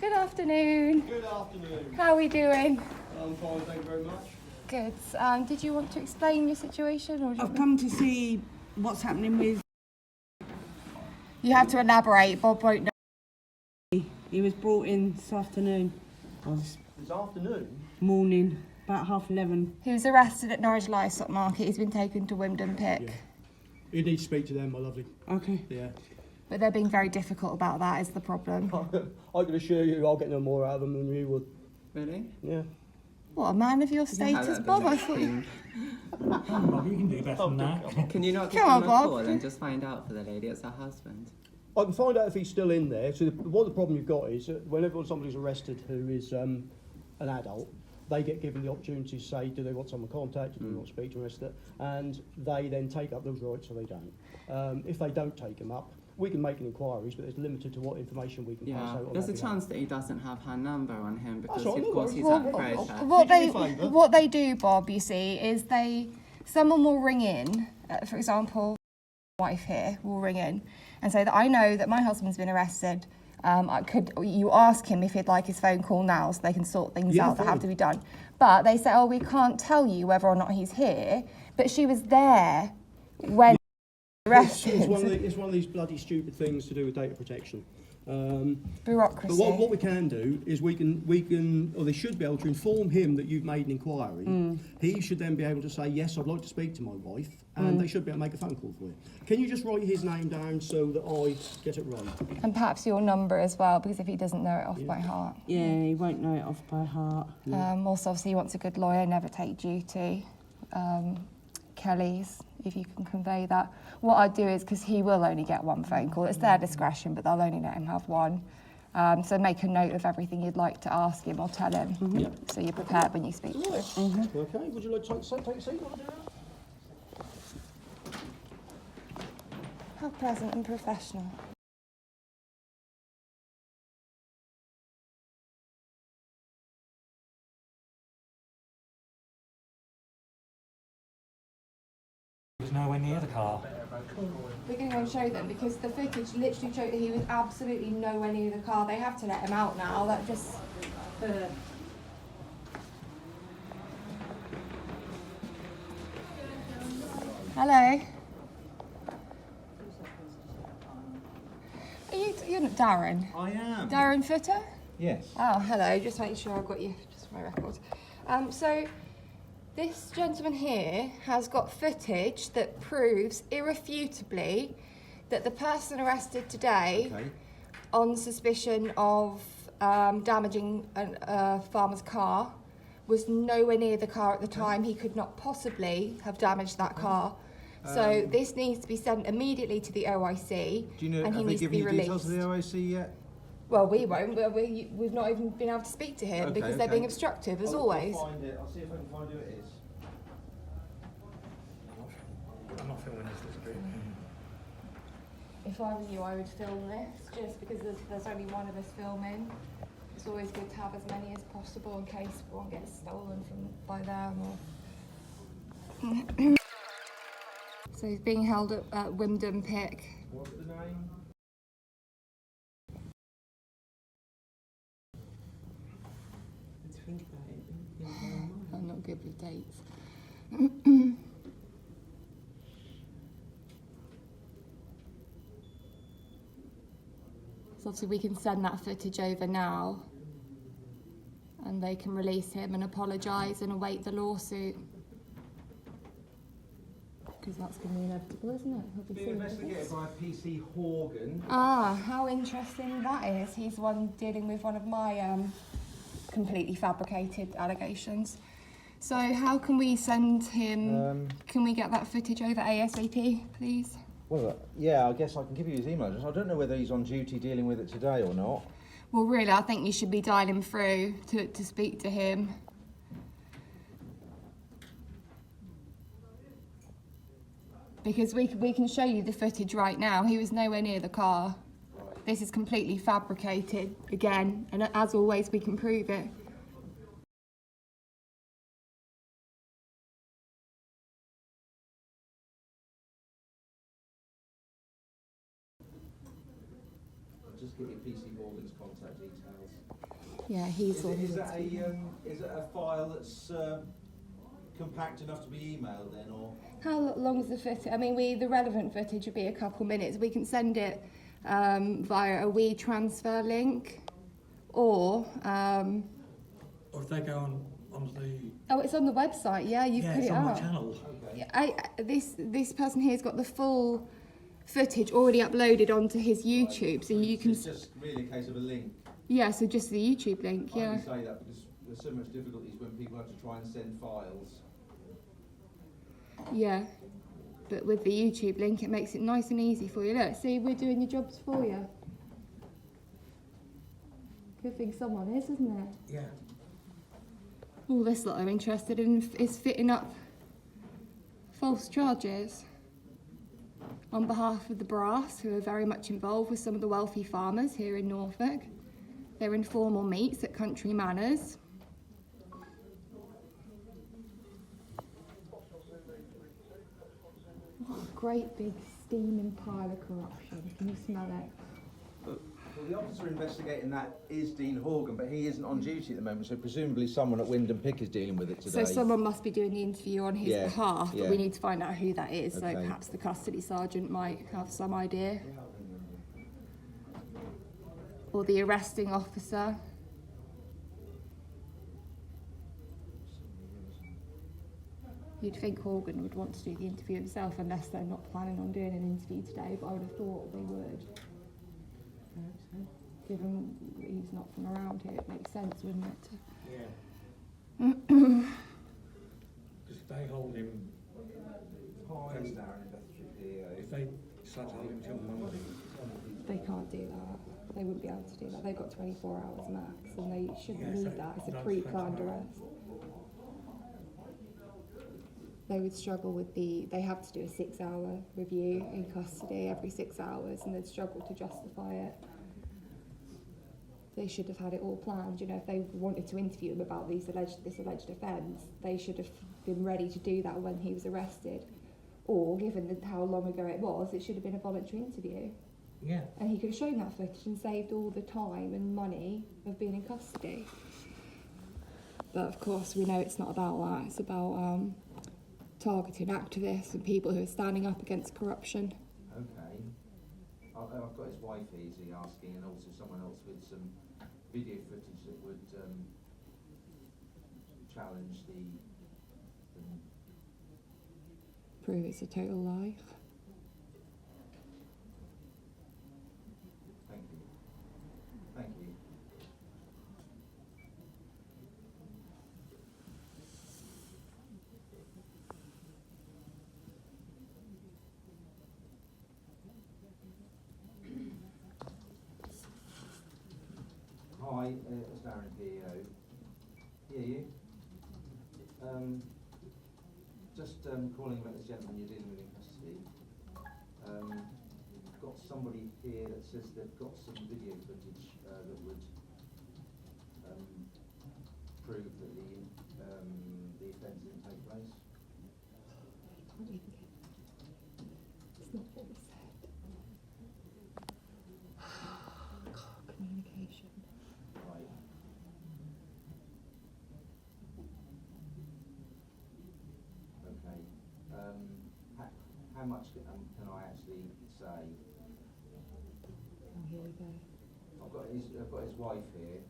Good afternoon. Good afternoon. How are we doing? I'm fine, thank you very much. Good. Did you want to explain your situation? Or I've come to see what's happening with... You have to elaborate. Bob won't know. He was brought in this afternoon. This afternoon? Morning, about 11:30. He was arrested at Norwich Livestock Market. He's been taken to Wymondham Pick. Yeah. You need to speak to them, my lovely. Okay. Yeah. But they're being very difficult about that is the problem. I can assure you I'll get no more out of them than you would. Really? Yeah. What, a man of your status, Bob? I thought... Bob, you can do better than that. Can you not give Come on, him a Bob. call and just find out for the lady? It's her husband. I can find out if he's still in there. So what the problem you've got is that whenever somebody's arrested who is an adult, they get given the opportunity to say, do they want someone contacted, do they want to speak to an arrestor, and they then take up those rights or they don't. If they don't take them up, we can make inquiries, but it's limited to what information we can pass out on There's a their behalf. chance that he doesn't have her number on him because, all right, of no course, worries. he's Well, at parapet. what they do, Bob, you see, is someone will ring in, for example, my wife here will ring in and say that I know that my husband's been arrested. You ask him if he'd like his phone call now so they can sort things out that have to be done. But they say, oh, we can't tell you whether or not he's here, but she was there when arrested. It's one of these bloody stupid things to do with data protection. Bureaucracy. But what we can do is we can, or they should be able to inform him that you've made an inquiry. He should then be able to say, yes, I'd like to speak to my wife, and they should be able to make a phone call for you. Can you just write his name down so that I get it right? And perhaps your number as well, because if he doesn't know it off by heart. Yeah, he won't know it off by heart. Also, obviously, he wants a good lawyer, never take duty. Kelly's, if you can convey that. What I'd do is, because he will only get one phone call, it's their discretion, but they'll only let him have one. So make a note of everything you'd like to ask him or tell him, so you're prepared when you speak to him. Okay, would you like to take a seat while I do that? How pleasant and professional. There's nowhere near the car. We're going to go and show them because the footage literally showed that he was absolutely nowhere near the car. They have to let him out now. That just... Hello. You're not Darren? I am. Darren Footer? Yes. Oh, hello. Just making sure I've got you, just for my records. So, this gentleman here has got footage that proves irrefutably that the person arrested today on suspicion of damaging a farmer's car was nowhere near the car at the time. He could not possibly have damaged that car. So this needs to be sent immediately to the OIC. Do you know, and he have they needs to given be you released. details of the OIC yet? Well, we won't. We've not even been able to speak to him because they're being obstructive, as always. I'll find it. I'll see if I can find who it is. I'm not filming this, let's do it. If I was you, I would film this, just because there's only one of us filming. It's always good to have as many as possible in case one gets stolen by them. Or... So he's being held at Wymondham Pick. What's the name? I'm not good with dates. So obviously we can send that footage over now and they can release him and apologise and await the lawsuit. Because that's going to be inevitable, isn't it? He'll be Being sued. investigated by PC Horgan. Ah, how interesting that is. He's the one dealing with one of my completely fabricated allegations. So how can we send him, can we get that footage over ASAP, please? Well, yeah, I guess I can give you his email address. I don't know whether he's on duty dealing with it today or not. Well, really, I think you should be dialing through to speak to him. Because we can show you the footage right now. He was nowhere near the car. This is completely fabricated again, and as always, we can prove it. I'll just give you PC Horgan's contact details. Yeah, he's the one who Is wants to be emailed. it a file that's compact enough to be emailed then, or? How long is the footage? I mean, the relevant footage would be a couple minutes. We can send it via a WeTransfer link, or Or if they go on the oh, it's on the website. Yeah, you put it's it on up. the channel. Okay. This person here's got the full footage already uploaded onto his YouTube, so you can. It's just really a case of a link. Yeah, so just the YouTube link. I Yeah. can say that because there's so much difficulties when people have to try and send files. Yeah, but with the YouTube link, it makes it nice and easy for you. Look, see, we're doing your jobs for you. Good thing someone is, isn't it? Yeah. All this lot are interested in is fitting up false charges on behalf of the brass, who are very much involved with some of the wealthy farmers here in Norfolk. Their informal meets at country manors. What a great big steaming pile of corruption. Can you smell it? Well, the officer investigating that is Dean Horgan, but he isn't on duty at the moment, so presumably someone at Wyndham Pick is dealing with it today. So someone must be doing the interview on his Yeah, behalf, but yeah. we need to find out who that is. Okay. So perhaps the custody sergeant might have some idea. Or the arresting officer. You'd think Horgan would want to do the interview himself, unless they're not planning on doing an interview today, but I would have thought they would. Given he's not from around here, it makes sense, wouldn't it? Yeah. Because if they hold him, Hi, it's Darren, Bethlehem. if they decide to hold him till Monday, They can't do that. They wouldn't be able to do that. They've got 24 hours max, and they shouldn't Yeah, so need that. It's a that's pre-planned 24 arrest. They would struggle with they have to do a 6-hour review in custody every 6 hours, and they'd struggle to justify it. They should have had it all planned. You know, if they wanted to interview him about this alleged offence, they should have been ready to do that when he was arrested. Or, given how long ago it was, it should have been a voluntary interview. yeah. And he could have shown that footage and saved all the time and money of being in custody. But of course, we know it's not about that. It's about targeting activists and people who are standing up against corruption. Okay. I've got his wife easy asking, and also someone else with some video footage that would challenge the Prove it's a total lie. Thank you. Thank you. Hi, it's Darren, PEO. Hear you? Just calling about this gentleman you're dealing with in custody. Got somebody here that says they've got some video footage that would prove that the offence didn't take place. It's not what we said. Communication. Right. Okay. How much can I actually say? Oh, here we go. I've got his wife here.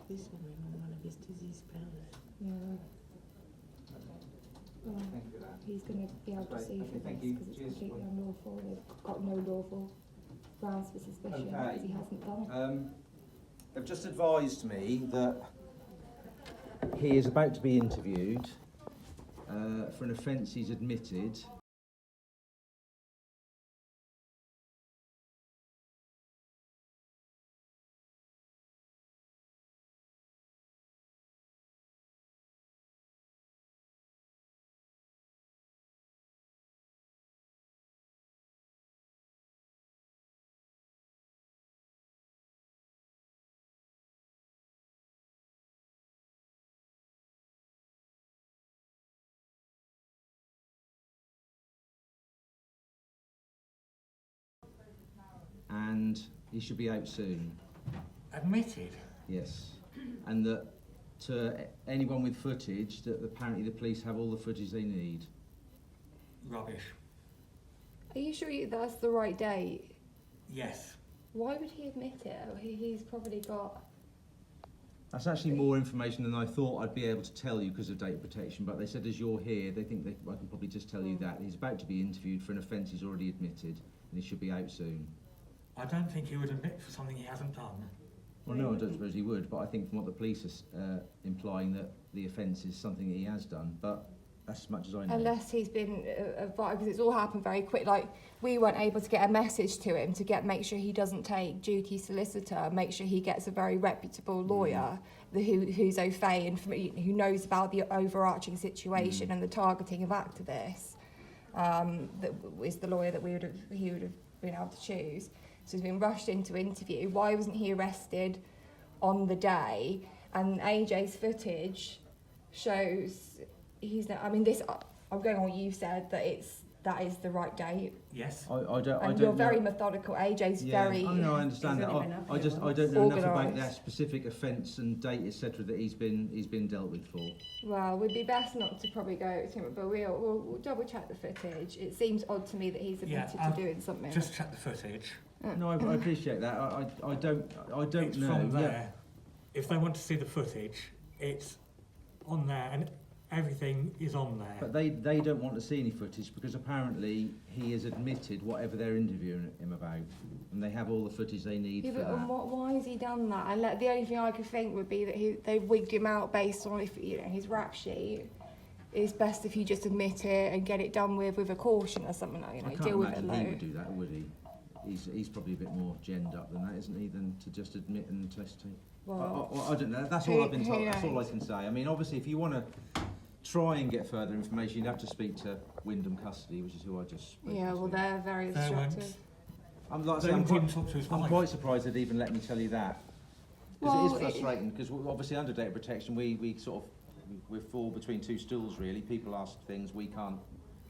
This will ring on one of his disease spells. Yeah. Well, Thank you for that. he's going to be able to Great. sue Okay, for thank this you. because it's Cheers. completely unlawful. They've got no lawful grounds for suspicion Okay. because he hasn't done it. They've just advised me that he is about to be interviewed for an offence he's admitted. and he should be out soon. Admitted? Yes. And that to anyone with footage, that apparently the police have all the footage they need. Rubbish. Are you sure that's the right date? Yes. Why would he admit it? He's probably got... That's actually more information than I thought I'd be able to tell you because of data protection, but they said as you're here, they think I can probably just tell you that. He's about to be interviewed for an offence he's already admitted, and he should be out soon. I don't think he would admit for something he hasn't done. Well, no, I don't suppose he would, but I think from what the police are implying that the offence is something that he has done, but that's as much as I know. Unless he's been advised, because it's all happened very quick. Like, we weren't able to get a message to him to make sure he doesn't take duty solicitor, make sure he gets a very reputable lawyer who's au fait and who knows about the overarching situation and the targeting of activists. That is the lawyer that he would have been able to choose. So he's been rushed into interview. Why wasn't he arrested on the day? And AJ's footage shows he's not. I mean, I'm going on what you said, that is the right date. Yes. I don't You're know. very methodical. AJ's very. I know, I understand that. I don't know enough about that specific offence and date, etc., that he's been dealt with for. Well, we'd be best not to probably go to him, but we'll double check the footage. It seems odd to me that he's admitted to doing something. Just check the footage. No, I appreciate that. I don't It's know. from there. If they want to see the footage, it's on there, and everything is on there. But they don't want to see any footage because apparently he has admitted whatever they're interviewing him about, and they have all the footage they need Yeah, for but that. why has he done that? And the only thing I could think would be that they've wigged him out based on his rap sheet. It's best if you just admit it and get it done with a caution or something like I can't deal with it imagine he low. would do that, would he? He's probably a bit more genned up than that, isn't he? Than to just admit and testate. Well, I don't know. That's all I've been told. That's all I can say. I mean, obviously, if you want to try and get further information, you'd have to speak to Wyndham Custody, which is who I just spoke yeah, well, to. they're very They won't. instructive. I'm quite quite surprised they'd even let me tell you that. Because Well, it is frustrating, because obviously under data protection, we fall between two stools, really. People ask things, we can't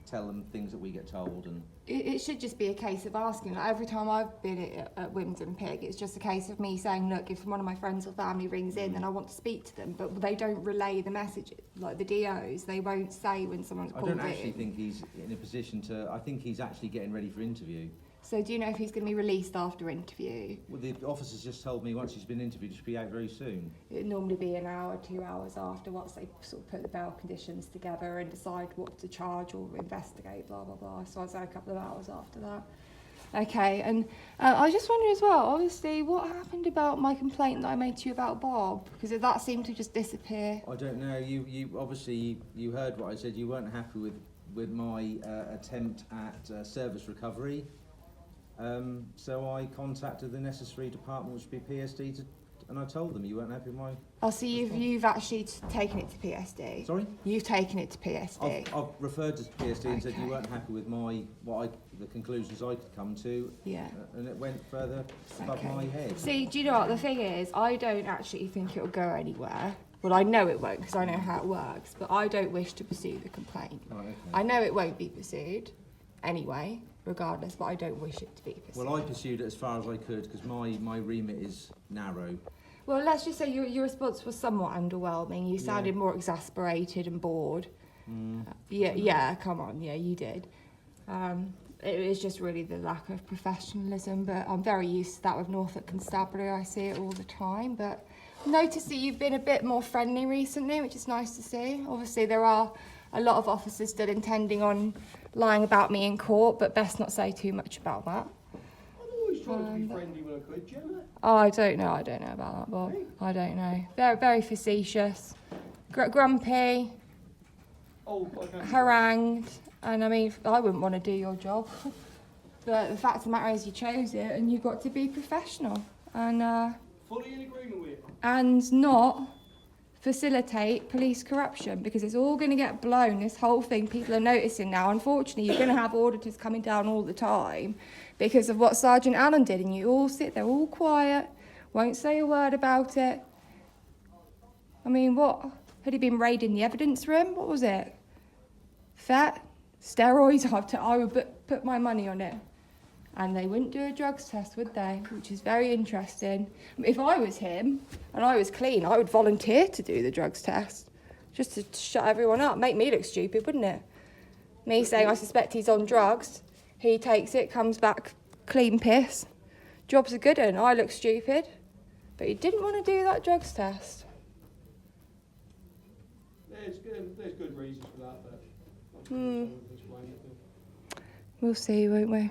tell them things that we get told, and It should just be a case of asking. Like, every time I've been at Wyndham Pig, it's just a case of me saying, look, if one of my friends or family rings in, then I want to speak to them. But they don't relay the message, like the DOs. They won't say when someone's I called in. don't actually think he's in a position to. I think he's actually getting ready for interview. So do you know if he's going to be released after interview? Well, the officers just told me once he's been interviewed, he should be out very soon. It'd normally be an hour, 2 hours after, once they sort of put the bail conditions together and decide what to charge or investigate, blah, blah, blah. So I'd say a couple of hours after that. Okay, and I just wonder as well, obviously, what happened about my complaint that I made to you about Bob? Because that seemed to just disappear. I don't know. You obviously you heard what I said. You weren't happy with my attempt at service recovery. So I contacted the necessary department, which would be PSD, and I told them you weren't happy with my... Oh, so you've actually taken it to PSD? Sorry? You've taken it to PSD? I've referred to PSD and said you Okay. weren't happy with the conclusions I could come to, Yeah. and it went further above my head. See, do you know what? The thing is, I don't actually think it'll go anywhere. Well, I know it won't because I know how it works, but I don't wish to pursue the complaint. Right, okay. I know it won't be pursued anyway, regardless, but I don't wish it to be pursued. Well, I pursued it as far as I could because my remit is narrow. Well, let's just say your response was somewhat underwhelming. You sounded Yeah. more exasperated and bored. Yeah, come on, yeah, you did. It is just really the lack of professionalism, but I'm very used to that with Norfolk Constabulary. I see it all the time, but notice that you've been a bit more friendly recently, which is nice to see. Obviously, there are a lot of officers still intending on lying about me in court, but best not say too much about that. I'm always trying to be friendly when I could, Gemma. Oh, I don't know about that, Bob. I don't know. Very, very facetious, grumpy, Oh, okay. harangued, and I mean, I wouldn't want to do your job. But the fact of the matter is, you chose it, and you've got to be professional, and Fully in agreement with you. and not facilitate police corruption, because it's all going to get blown. This whole thing, people are noticing now. Unfortunately, you're going to have auditors coming down all the time because of what Sergeant Allen did, and you all sit there all quiet, won't say a word about it. I mean, what? Had he been raiding the evidence room? What was it? Fat? Steroids? I would put my money on it. And they wouldn't do a drugs test, would they? Which is very interesting. If I was him and I was clean, I would volunteer to do the drugs test. Just to shut everyone up. Make me look stupid, wouldn't it? Me saying I suspect he's on drugs. He takes it, comes back clean piss. Job's a good one. I look stupid. But he didn't want to do that drugs test. There's good reasons for that, but We'll see, won't we?